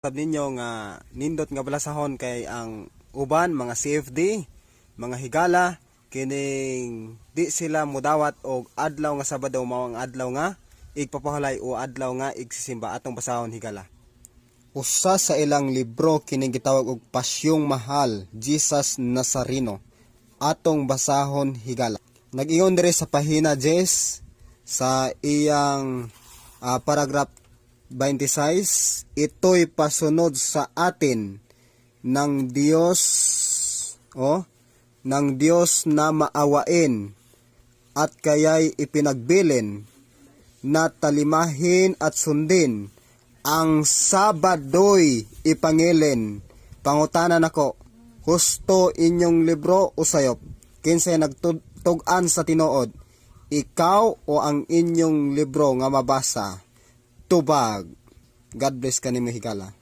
Sabi ninyo nga nindot nga balasahon kay ang uban mga CFD, mga higala kining di sila mudawat og adlaw nga Sabado mao ang adlaw nga igpapahulay o adlaw nga igsisimba atong basahon higala. Usa sa ilang libro kining gitawag og Pasyong Mahal, Jesus Nazareno, atong basahon higala. Nag-ingon dire sa pahina 10 sa iyang paragraph 26, ito'y pasunod sa atin ng Diyos ng Diyos na maawain at kaya'y ipinagbilin na talimahin at sundin ang Sabado'y ipangilin. Pangutanan ako, husto inyong libro o sayop? Kinsay nagtugan sa tinuod, ikaw o ang inyong libro nga mabasa? Tubag. God bless kanimo higala.